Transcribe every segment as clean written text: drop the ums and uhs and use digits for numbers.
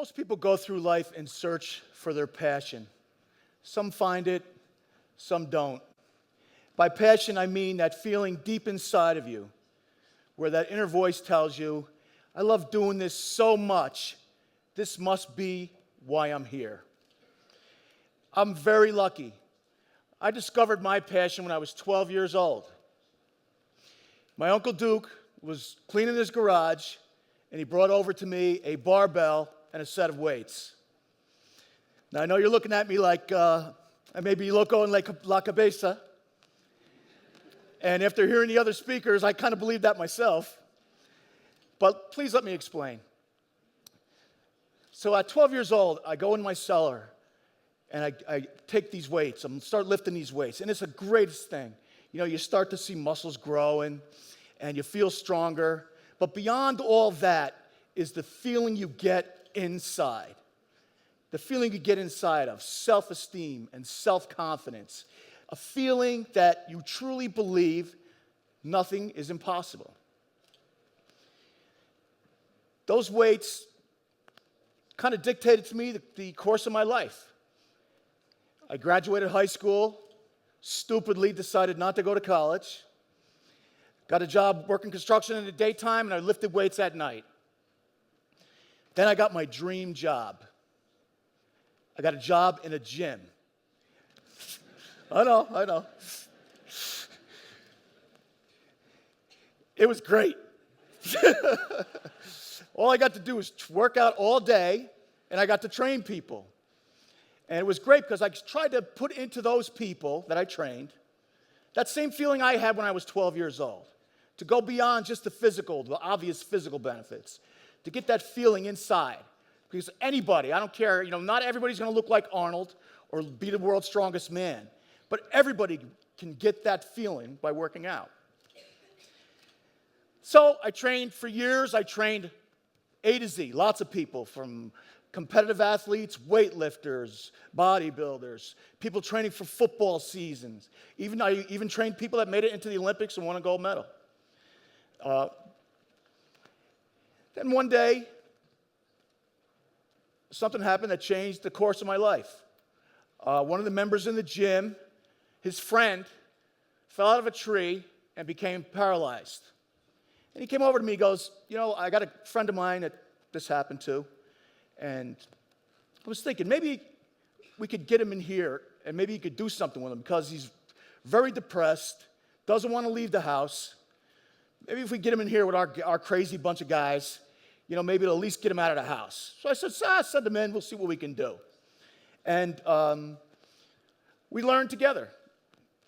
Most people go through life in search for their passion. Some find it, some don't. By passion, I mean that feeling deep inside of you, where that inner voice tells you, I love doing this so much, this must be why I'm here. I'm very lucky. I discovered my passion when I was 12 years old. My Uncle Duke was cleaning his garage, and he brought over to me a barbell and a set of weights. Now, I know you're looking at me like I may be loco en la cabeza. And after hearing the other speakers, I kind of believe that myself. But please let me explain. So at 12 years old, I go in my cellar, and I take these weights. I'm start lifting these weights, and it's the greatest thing. You know, you start to see muscles growing, and you feel stronger. But beyond all that is the feeling you get inside. The feeling you get inside of self-esteem and self-confidence. A feeling that you truly believe nothing is impossible. Those weights kind of dictated to me the course of my life. I graduated high school, stupidly decided not to go to college, got a job working construction in the daytime, and I lifted weights at night. Then I got my dream job. I got a job in a gym. I know. It was great. All I got to do was work out all day, and I got to train people. And it was great because I tried to put into those people that I trained that same feeling I had when I was 12 years old, to go beyond just the obvious physical benefits, to get that feeling inside. Because anybody, I don't care, not everybody's going to look like Arnold or be the world's strongest man, but everybody can get that feeling by working out. So I trained for years. I trained A to Z, lots of people, from competitive athletes, weightlifters, bodybuilders, people training for football seasons. I even trained people that made it into the Olympics and won a gold medal. Then one day, something happened that changed the course of my life. One of the members in the gym, his friend, fell out of a tree and became paralyzed. And he came over to me, he goes, I got a friend of mine that this happened to, and I was thinking, maybe we could get him in here, and maybe you could do something with him, because he's very depressed, doesn't want to leave the house. Maybe if we get him in here with our crazy bunch of guys, maybe it'll at least get him out of the house. So I said, send him in, we'll see what we can do. And we learned together.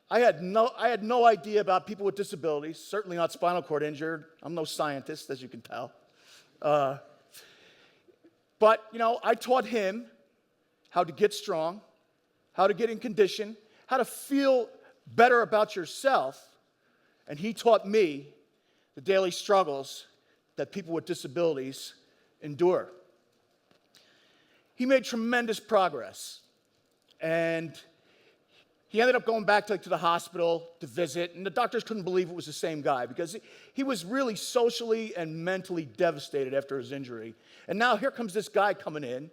I had no idea about people with disabilities, certainly not spinal cord injured. I'm no scientist, as you can tell. But I taught him how to get strong, how to get in condition, how to feel better about yourself, and he taught me the daily struggles that people with disabilities endure. He made tremendous progress, and he ended up going back to the hospital to visit, and the doctors couldn't believe it was the same guy, because he was really socially and mentally devastated after his injury. And now here comes this guy coming in,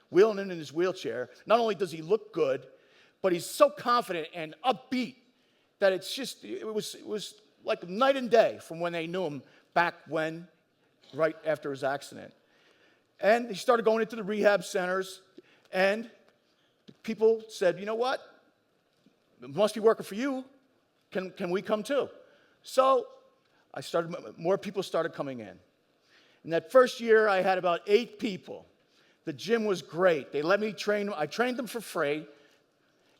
wheeling in his wheelchair. Not only does he look good, but he's so confident and upbeat that it was like night and day from when they knew him back when, right after his accident. And he started going into the rehab centers, and people said, you know what? It must be working for you. Can we come too? So more people started coming in. In that first year, I had about 8 people. The gym was great. They let me train them. I trained them for free,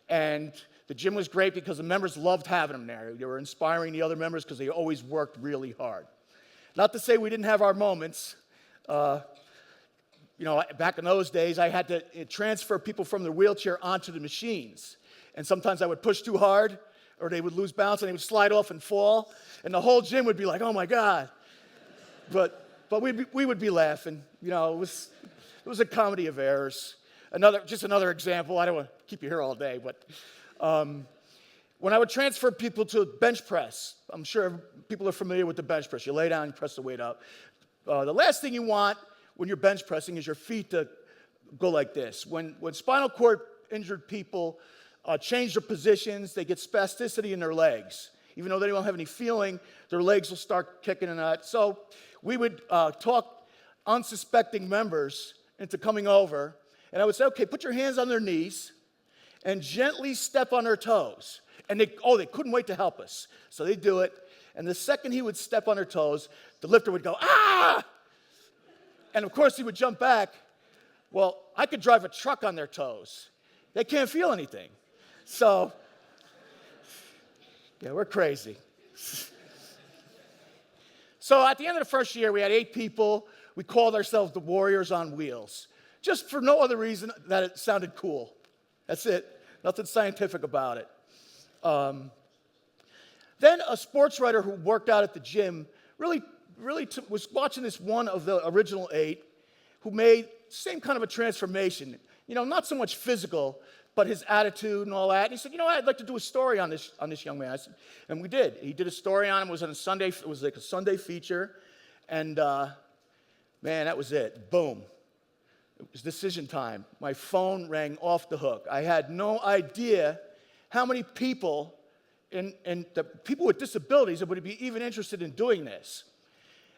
and the gym was great because the members loved having them there. They were inspiring the other members because they always worked really hard. Not to say we didn't have our moments. Back in those days, I had to transfer people from their wheelchair onto the machines. And sometimes I would push too hard, or they would lose balance, and they would slide off and fall. And the whole gym would be like, oh, my God. But we would be laughing. It was a comedy of errors. Just another example. I don't want to keep you here all day, but when I would transfer people to bench press, I'm sure people are familiar with the bench press. You lay down, you press the weight up. The last thing you want when you're bench pressing is your feet to go like this. When spinal cord injured people change their positions, they get spasticity in their legs. Even though they don't have any feeling, their legs will start kicking in that. So we would talk unsuspecting members into coming over, and I would say, okay, put your hands on their knees and gently step on their toes. And they couldn't wait to help us. So they'd do it, and the second he would step on their toes, the lifter would go, ah! And of course he would jump back. Well, I could drive a truck on their toes. They can't feel anything. So, yeah, we're crazy. So at the end of the first year, we had 8 people. We called ourselves the Warriors on Wheels, just for no other reason that it sounded cool. That's it. Nothing scientific about it. Then a sports writer who worked out at the gym really was watching this one of the original 8 who made the same kind of a transformation. Not so much physical, but his attitude and all that. And he said, I'd like to do a story on this young man. I said, and we did. He did a story on him. It was like a Sunday feature. And man, that was it. Boom. It was decision time. My phone rang off the hook. I had no idea how many people and the people with disabilities that would be even interested in doing this.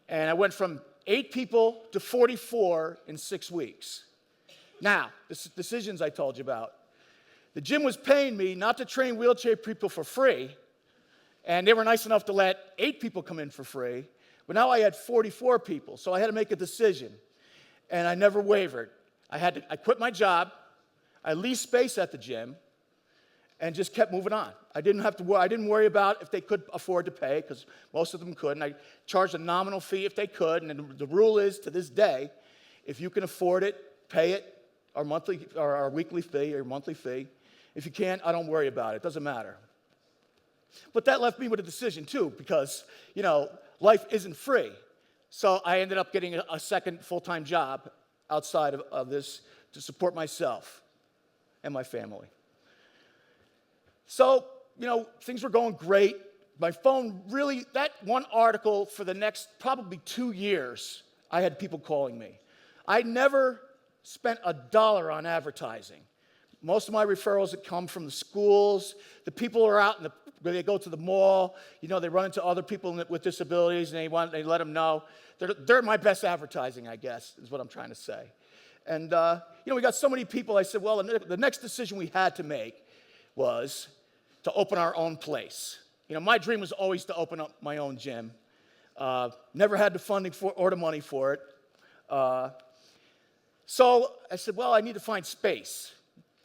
And I went from 8 people to 44 in 6 weeks. Now, the decisions I told you about. The gym was paying me not to train wheelchair people for free, and they were nice enough to let 8 people come in for free, but now I had 44 people, so I had to make a decision, and I never wavered. I quit my job, I leased space at the gym, and just kept moving on. I didn't worry about if they could afford to pay, because most of them couldn't. I charged a nominal fee if they could, and the rule is, to this day, if you can afford it, pay it, our weekly fee or monthly fee. If you can't, I don't worry about it. It doesn't matter. But that left me with a decision, too, because, life isn't free. So I ended up getting a second full-time job outside of this to support myself and my family. So, things were going great. My phone really, that one article for the next probably 2 years, I had people calling me. I never spent $1 on advertising. Most of my referrals that come from the schools, the people who are out when they go to the mall, they run into other people with disabilities and they let them know. They're my best advertising, I guess, is what I'm trying to say. And, we got so many people, I said, well, the next decision we had to make was to open our own place. My dream was always to open up my own gym. Never had the funding or the money for it. So I said, well, I need to find space.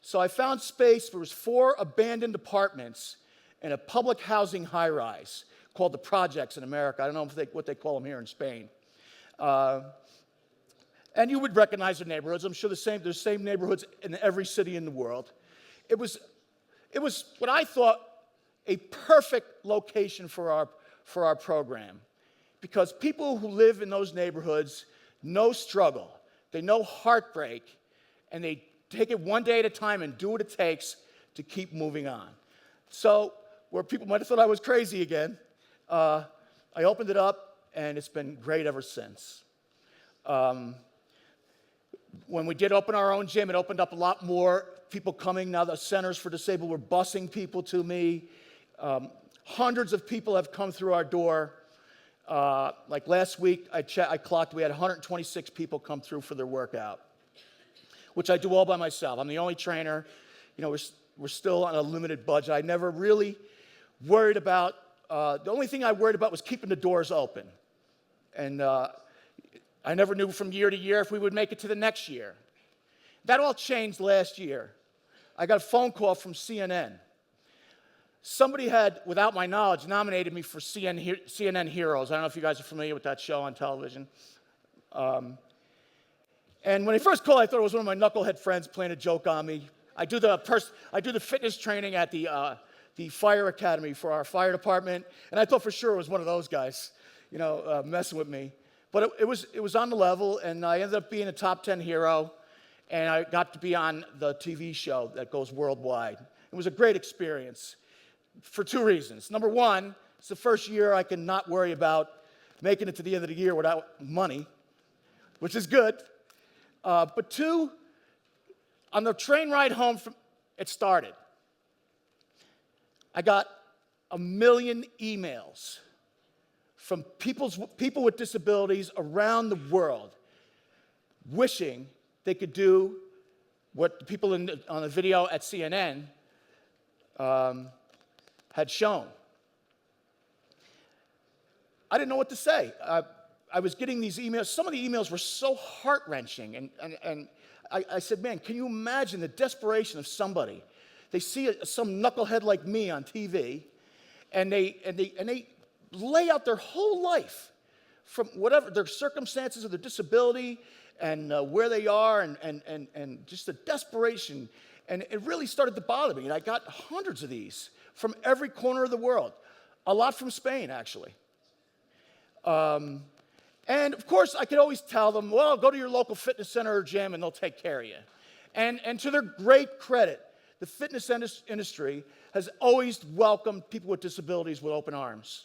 So I found space. There was 4 abandoned apartments in a public housing high-rise called the projects in America. I don't know what they call them here in Spain. And you would recognize the neighborhoods. I'm sure there's the same neighborhoods in every city in the world. It was what I thought a perfect location for our program, because people who live in those neighborhoods know struggle. They know heartbreak, and they take it one day at a time and do what it takes to keep moving on. So, where people might have thought I was crazy again, I opened it up, and it's been great ever since. When we did open our own gym, it opened up a lot more people coming. Now the Centers for Disabled were busing people to me. Hundreds of people have come through our door. Like last week, I clocked, we had 126 people come through for their workout, which I do all by myself. I'm the only trainer. We're still on a limited budget. I never really worried about, the only thing I worried about was keeping the doors open. And I never knew from year to year if we would make it to the next year. That all changed last year. I got a phone call from CNN. Somebody had, without my knowledge, nominated me for CNN Heroes. I don't know if you guys are familiar with that show on television. And when I first called, I thought it was one of my knucklehead friends playing a joke on me. I do the fitness training at the fire academy for our fire department, and I thought for sure it was one of those guys, messing with me. But it was on the level, and I ended up being a top 10 hero, and I got to be on the TV show that goes worldwide. It was a great experience for 2 reasons. Number one, it's the first year I can not worry about making it to the end of the year without money, which is good. But 2, On the train ride home it started. I got 1 million emails from people with disabilities around the world wishing they could do what the people on the video at CNN had shown. I didn't know what to say. I was getting these emails. Some of the emails were so heart-wrenching, and I said, man, can you imagine the desperation of somebody? They see some knucklehead like me on TV, and they lay out their whole life from whatever their circumstances or their disability and where they are and just the desperation. And it really started to bother me. And I got hundreds of these from every corner of the world, a lot from Spain, actually. And of course, I could always tell them, well, go to your local fitness center or gym and they'll take care of you. And to their great credit, the fitness industry has always welcomed people with disabilities with open arms.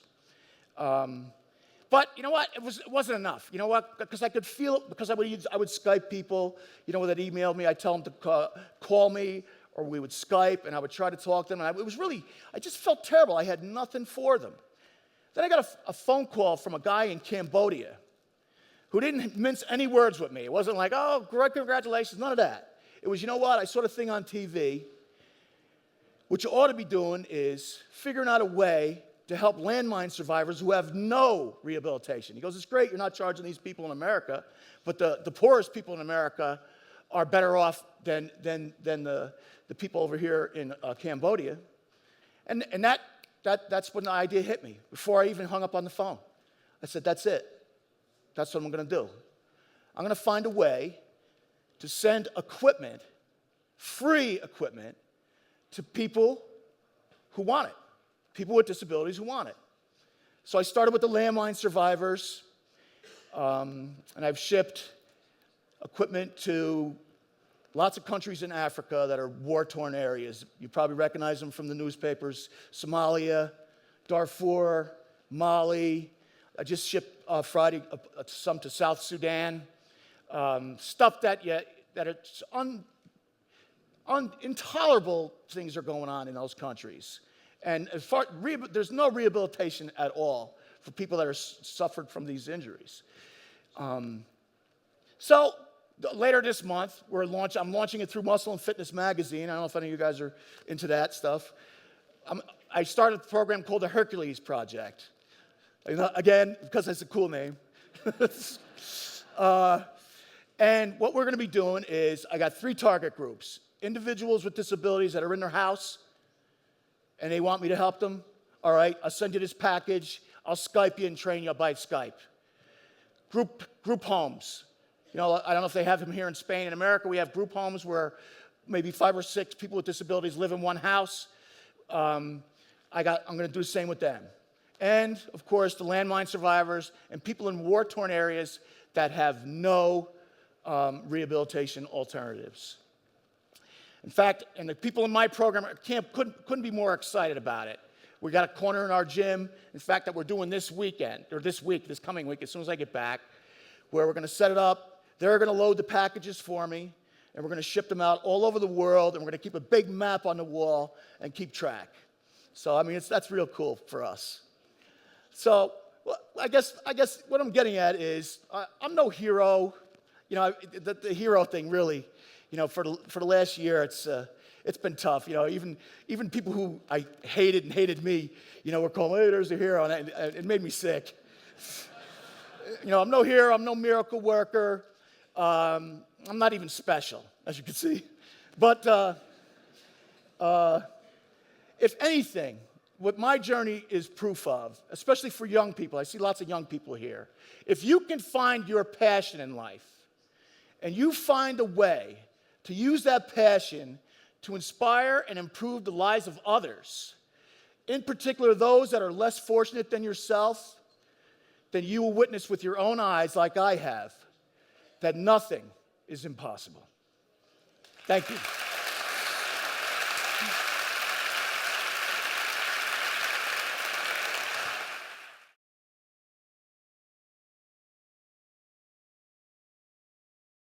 But you know what? It wasn't enough. You know what? Because I could feel it, because I would Skype people, you know, that emailed me. I'd tell them to call me, or we would Skype, and I would try to talk to them. And I just felt terrible. I had nothing for them. Then I got a phone call from a guy in Cambodia who didn't mince any words with me. It wasn't like, oh, great, congratulations, none of that. It was, you know what? I saw the thing on TV. What you ought to be doing is figuring out a way to help landmine survivors who have no rehabilitation. He goes, it's great you're not charging these people in America, but the poorest people in America are better off than the people over here in Cambodia. And that's when the idea hit me, before I even hung up on the phone. I said, that's it. That's what I'm going to do. I'm going to find a way to send equipment, free equipment, to people who want it, people with disabilities who want it. So I started with the landmine survivors, and I've shipped equipment to lots of countries in Africa that are war-torn areas. You probably recognize them from the newspapers: Somalia, Darfur, Mali. I just shipped Friday some to South Sudan. Stuff that it's intolerable things are going on in those countries. And there's no rehabilitation at all for people that are suffered from these injuries. So later this month, I'm launching it through Muscle and Fitness magazine. I don't know if any of you guys are into that stuff. I started a program called the Hercules Project. Again, because it's a cool name. And what we're going to be doing is, I got 3 target groups: individuals with disabilities that are in their house and they want me to help them. All right, I'll send you this package. I'll Skype you and train you by Skype. Group homes. You know, I don't know if they have them here in Spain. In America, we have group homes where maybe 5 or 6 people with disabilities live in one house. I'm going to do the same with them. And, of course, the landmine survivors and people in war-torn areas that have no rehabilitation alternatives. In fact, and the people in my program at camp couldn't be more excited about it. We got a corner in our gym, in fact, that we're doing this weekend, or this coming week, as soon as I get back, where we're going to set it up. They're going to load the packages for me, and we're going to ship them out all over the world, and we're going to keep a big map on the wall and keep track. So, I mean, that's real cool for us. So, well, I guess what I'm getting at is, I'm no hero. You know, the hero thing really, you know, for the last year, it's been tough. You know, even people who I hated me, you know, were calling, hey, there's a hero, and it made me sick. You know, I'm no hero. I'm no miracle worker. I'm not even special, as you can see. But if anything, what my journey is proof of, especially for young people, I see lots of young people here. If you can find your passion in life, and you find a way to use that passion to inspire and improve the lives of others, in particular those that are less fortunate than yourself, then you will witness with your own eyes, like I have, that nothing is impossible. Thank you.